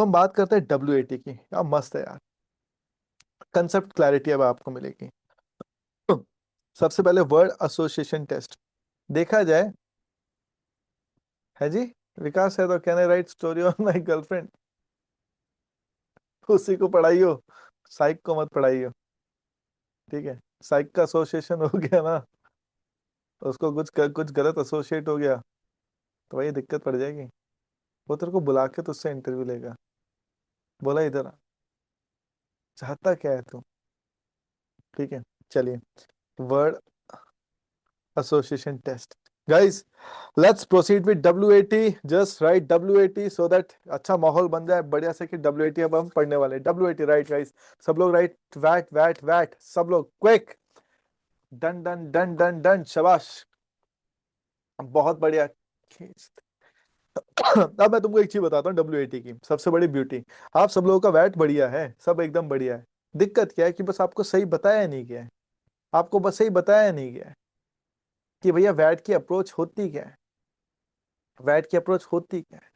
हम बात करते हैं WAT की। क्या मस्त है यार, कंसेप्ट क्लैरिटी अब आपको मिलेगी। सबसे पहले वर्ड एसोसिएशन टेस्ट देखा जाए है जी। विकास है तो can I right story on my girlfriend, उसी को पढ़ाइयो, साइक को मत पढ़ाइयो। ठीक है, साइक का एसोसिएशन हो गया ना, उसको कुछ गलत एसोसिएट हो गया तो वही दिक्कत पड़ जाएगी। वो तेरे को बुला के तुझसे इंटरव्यू लेगा, बोला इधर आ, चाहता क्या है तू। ठीक है, चलिए, word association test guys, let's proceed with WAT। Just write WAT so that अच्छा माहौल बन जाए बढ़िया से कि WAT अब हम पढ़ने वाले। WAT राइट गाइस, सब लोग राइट, वैट वैट वैट, सब लोग quick, done done done done done, शाबाश, बहुत बढ़िया। अब मैं तुमको एक चीज बताता हूँ WAT की सबसे बड़ी ब्यूटी। आप सब लोगों का वैट बढ़िया है, सब एकदम बढ़िया है। दिक्कत क्या है कि बस आपको सही बताया नहीं गया है, आपको बस सही बताया नहीं गया है कि भैया वैट की अप्रोच होती क्या है, वैट की अप्रोच होती क्या है।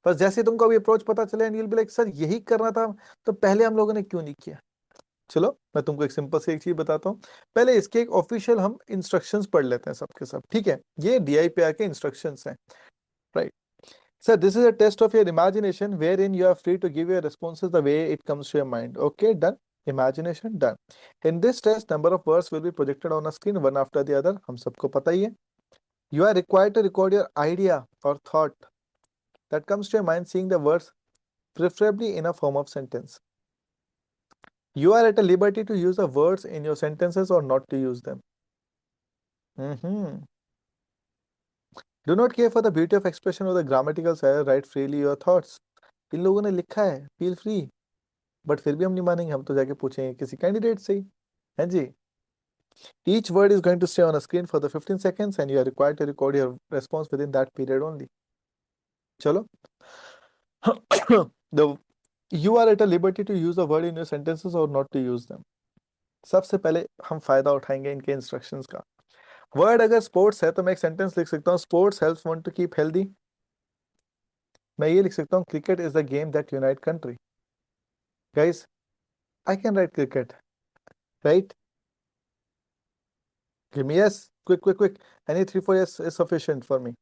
बस जैसे तुमको अभी अप्रोच पता चले and you will be like sir यही करना था, तो पहले हम लोगों ने क्यों नहीं किया। चलो मैं तुमको एक सिंपल सी एक चीज बताता हूँ। पहले इसके एक ऑफिशियल हम इंस्ट्रक्शंस पढ़ लेते हैं सबके सब, ठीक है। ये DIPR के इंस्ट्रक्शंस हैं, right. Sir, this is a test of your imagination wherein you are free to give your responses the way it comes to your mind. Okay, done. Imagination done. In this test, number of words will be projected on a screen one after the other. हम सबको पता ही है. You are required to record your idea or thought that comes to your mind, seeing the words preferably in a form of sentence. You are at a liberty to use the words in your sentences or not to use them. Do not care for the beauty of expression or the grammatical style. Write freely your thoughts. इन लोगों ने लिखा है feel free, but फिर भी हम नहीं मानेंगे, हम तो जाके पूछेंगे किसी कैंडिडेट से ही, है जी। Each word is going to stay on a screen for the 15 seconds and you are required to record your response within that period only. चलो, the you are at a liberty to use the word in your sentences or not to use them. सबसे पहले हम फायदा उठाएंगे इनके instructions का। Word अगर sports है तो मैं एक सेंटेंस लिख सकता हूँ, sports helps one two keep healthy. मैं ये लिख सकता हूँ, cricket is the game that unite country. Guys, I can right cricket, right? Give me yes, quick, quick, quick. Any 3, 4 yes is sufficient for me.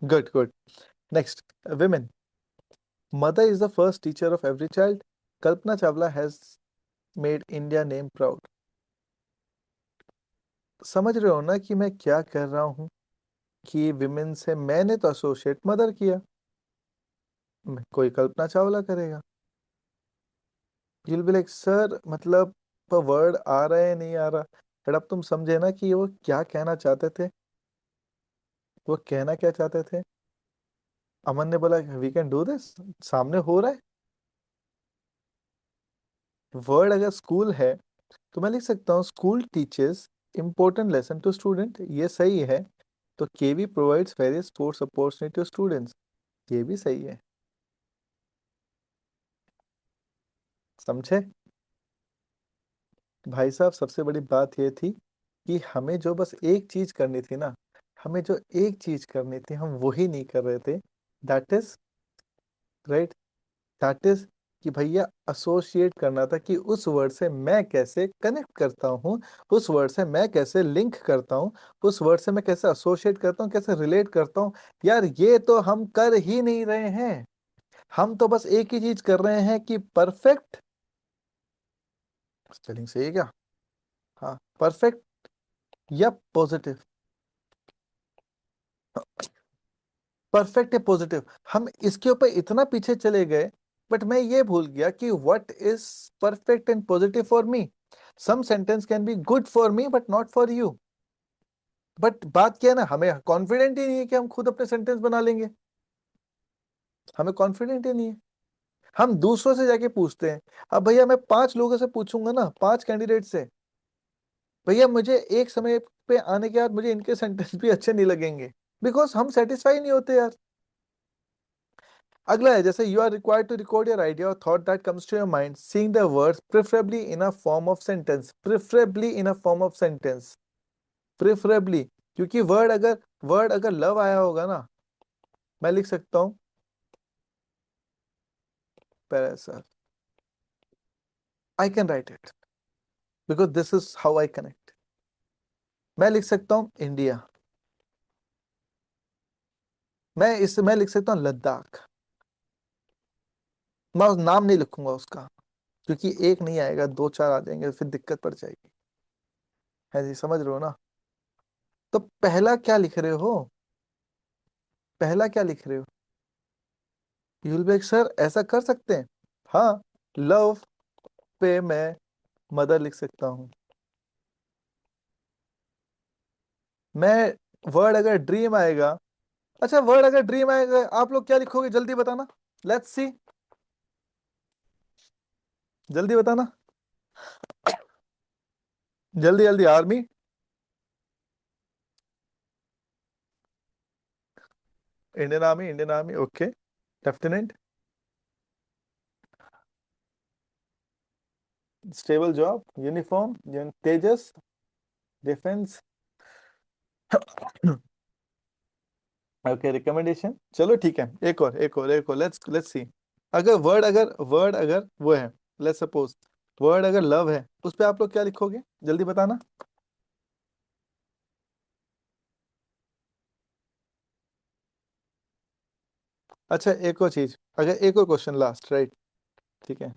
Good, good. Next, women. Mother is the first teacher of every child. Kalpana Chawla has made India name proud. समझ रहे हो ना कि मैं क्या कर रहा हूँ, कि विमेन से मैंने तो एसोसिएट मदर किया, कोई कल्पना चावला करेगा। You'll be like सर मतलब वर्ड आ रहा है नहीं आ रहा, बट अब तुम समझे ना कि वो क्या कहना चाहते थे, वो कहना क्या चाहते थे। अमन ने बोला वी कैन डू दिस, सामने हो रहा है। वर्ड अगर स्कूल है तो मैं लिख सकता हूँ school teachers important lesson to student, ये सही है। तो KV provides various sports opportunity to students, ये भी सही है। समझे भाई साहब, सबसे बड़ी बात ये थी कि हमें जो बस एक चीज करनी थी ना, हमें जो एक चीज करनी थी हम वही नहीं कर रहे थे। That is right, that is कि भैया एसोसिएट करना था कि उस वर्ड से मैं कैसे कनेक्ट करता हूँ, उस वर्ड से मैं कैसे लिंक करता हूँ, उस वर्ड से मैं कैसे एसोसिएट करता हूँ, कैसे रिलेट करता हूँ। यार ये तो हम कर ही नहीं रहे हैं, हम तो बस एक ही चीज कर रहे हैं कि परफेक्ट, स्पेलिंग सही है क्या, हाँ परफेक्ट या पॉजिटिव, परफेक्ट या पॉजिटिव, हम इसके ऊपर इतना पीछे चले गए, बट मैं ये भूल गया कि what is perfect and positive for me. Some sentence can be good for me but not for you. But बात क्या है ना, हमें कॉन्फिडेंट ही नहीं है कि हम खुद अपने सेंटेंस बना लेंगे, हमें कॉन्फिडेंट ही नहीं है। हम दूसरों से जाके पूछते हैं। अब भैया मैं 5 लोगों से पूछूंगा ना, 5 कैंडिडेट से, भैया मुझे एक समय पे आने के बाद मुझे इनके सेंटेंस भी अच्छे नहीं लगेंगे, बिकॉज हम सेटिस्फाई नहीं होते यार। अगला है जैसे you are required to record your idea और thought that comes to your mind, seeing the words preferably in a form of sentence, preferably in a form of sentence, preferably. क्योंकि word अगर love आया होगा ना, मैं लिख सकता हूँ पैरासर, I can write it because this is how I connect. मैं लिख सकता हूँ इंडिया। मैं लिख सकता हूँ लद्दाख। मैं उस नाम नहीं लिखूंगा उसका, क्योंकि एक नहीं आएगा, दो चार आ जाएंगे, फिर दिक्कत पड़ जाएगी। है जी, समझ रहे हो ना? तो पहला क्या लिख रहे हो? पहला क्या लिख रहे हो? यूलबेक सर ऐसा कर सकते हैं? हाँ, लव पे मैं मदर लिख सकता हूँ। मैं वर्ड अगर ड्रीम आएगा, अच्छा वर्ड अगर ड्रीम आएगा आप लोग क्या लिखोगे जल्दी बताना। लेट्स सी, जल्दी बताना, जल्दी जल्दी। Army, Indian army, Indian army, okay. Lieutenant, stable job, uniform, Tejas, defence. Okay, recommendation, चलो ठीक है। एक और लेट्स लेट्स सी। अगर वो है, लेट्स सपोज वर्ड अगर लव है, उस पे आप लोग क्या लिखोगे जल्दी बताना। अच्छा एक और चीज, अगर एक और क्वेश्चन लास्ट, राइट? ठीक है,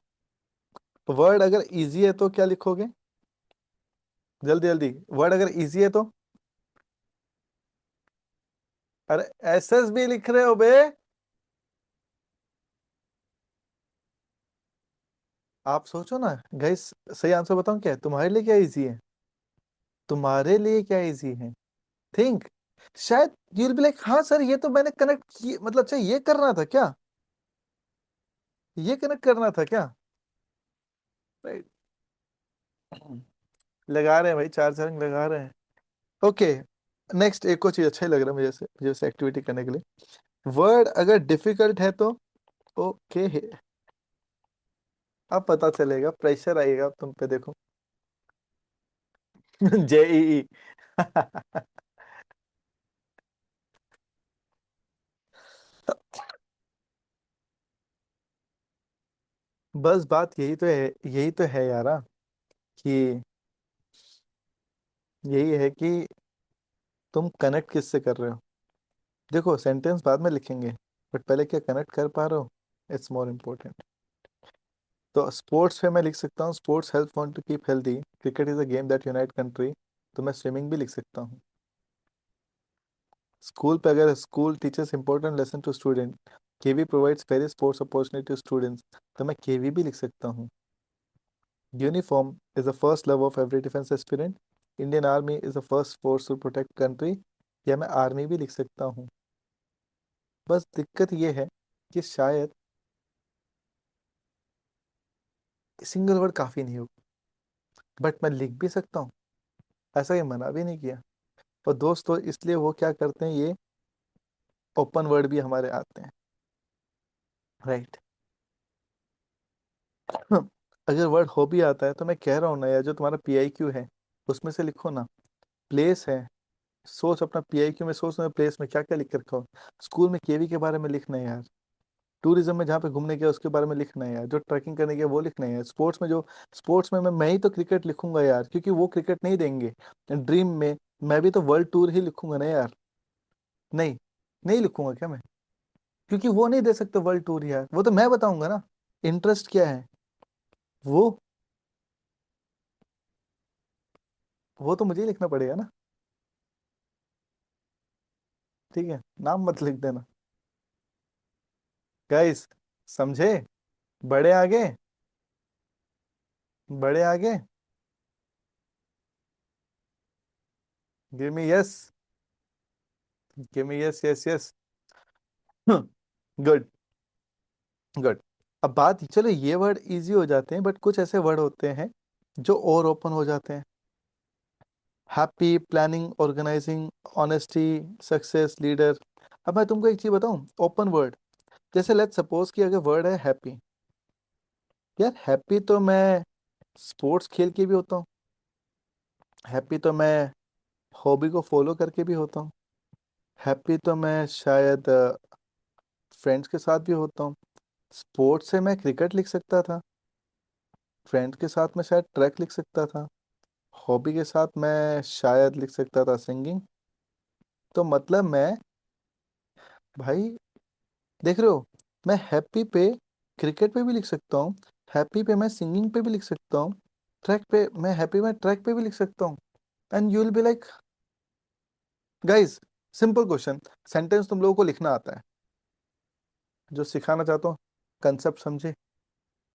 वर्ड अगर इजी है तो क्या लिखोगे? जल्दी जल्दी, वर्ड अगर इजी है तो। अरे एस एस भी लिख रहे हो बे? आप सोचो ना गाइस, सही आंसर बताऊं क्या है तुम्हारे लिए, क्या इजी है? तुम्हारे लिए क्या इजी है? थिंक। शायद यूल बी लाइक, हाँ सर ये तो मैंने कनेक्ट किए, मतलब अच्छा ये करना था क्या? ये कनेक्ट करना था क्या? Right. लगा रहे हैं भाई, चार चार लगा रहे हैं। ओके, नेक्स्ट एक और चीज अच्छा ही लग रहा है मुझे से एक्टिविटी करने के लिए। वर्ड अगर डिफिकल्ट है तो। ओके, अब पता चलेगा, प्रेशर आएगा अब तुम पे, देखो। जेईई। बस बात यही तो है, यही तो है यारा, कि यही है कि तुम कनेक्ट किससे कर रहे हो। देखो सेंटेंस बाद में लिखेंगे, बट पहले क्या कनेक्ट कर पा रहे हो, इट्स मोर इम्पोर्टेंट। तो स्पोर्ट्स पे मैं लिख सकता हूँ, sports help want to keep healthy, cricket is a game that unite country. तो मैं स्विमिंग भी लिख सकता हूँ। स्कूल पे अगर school teachers important lesson to student, KV provides very sports opportunity to students, तो मैं केवी भी लिख सकता हूँ। Uniform is the first love of every defence aspirant, Indian army is the first force to protect country, या मैं army भी लिख सकता हूँ। बस दिक्कत ये है कि शायद सिंगल वर्ड काफी नहीं होगा, बट मैं लिख भी सकता हूँ, ऐसा ये मना भी नहीं किया। और दोस्तों इसलिए वो क्या करते हैं, ये ओपन वर्ड भी हमारे आते हैं, राइट? अगर वर्ड हो भी आता है तो मैं कह रहा हूँ ना यार, जो तुम्हारा PIQ है उसमें से लिखो ना। प्लेस है, सोच अपना PIQ में, सोच ना प्लेस में क्या क्या लिख के रखा हो। स्कूल में केवी के बारे में लिखना है यार। टूरिज्म में जहाँ पे घूमने गया उसके बारे में लिखना है यार। जो ट्रैकिंग करने गया वो लिखना है यार। स्पोर्ट्स में मैं ही तो क्रिकेट लिखूंगा यार, क्योंकि वो क्रिकेट नहीं देंगे। ड्रीम में मैं भी तो वर्ल्ड टूर ही लिखूंगा ना यार। नहीं, नहीं लिखूंगा क्या मैं? क्योंकि वो नहीं दे सकते वर्ल्ड टूर यार, वो तो मैं बताऊंगा ना। इंटरेस्ट क्या है वो वो तो मुझे ही लिखना पड़ेगा ना। ठीक है, नाम मत लिख देना गाइस, समझे? बड़े आगे, बड़े आगे। Give me yes, give me yes yes yes. Good, good. अब बात, चलो ये वर्ड इजी हो जाते हैं, बट कुछ ऐसे वर्ड होते हैं जो और ओपन हो जाते हैं। Happy, planning, organising, honesty, success, leader. अब मैं तुमको एक चीज बताऊं, ओपन वर्ड, जैसे लेट्स सपोज कि अगर वर्ड है हैप्पी, यार हैप्पी तो मैं स्पोर्ट्स खेल के भी होता हूँ। हैप्पी तो मैं हॉबी को फॉलो करके भी होता हूँ। हैप्पी तो मैं शायद फ्रेंड्स के साथ भी होता हूँ। स्पोर्ट्स से मैं क्रिकेट लिख सकता था, फ्रेंड के साथ मैं शायद ट्रैक लिख सकता था, हॉबी के साथ मैं शायद लिख सकता था सिंगिंग। तो मतलब मैं, भाई देख रहे हो, मैं हैप्पी पे क्रिकेट पे भी लिख सकता हूँ, हैप्पी पे मैं सिंगिंग पे भी लिख सकता हूँ, ट्रैक पे मैं हैप्पी मैं ट्रैक पे भी लिख सकता हूँ। And you will be like, guys, simple question, sentence तुम लोगों को लिखना आता है, जो सिखाना चाहता हूँ, कंसेप्ट समझे?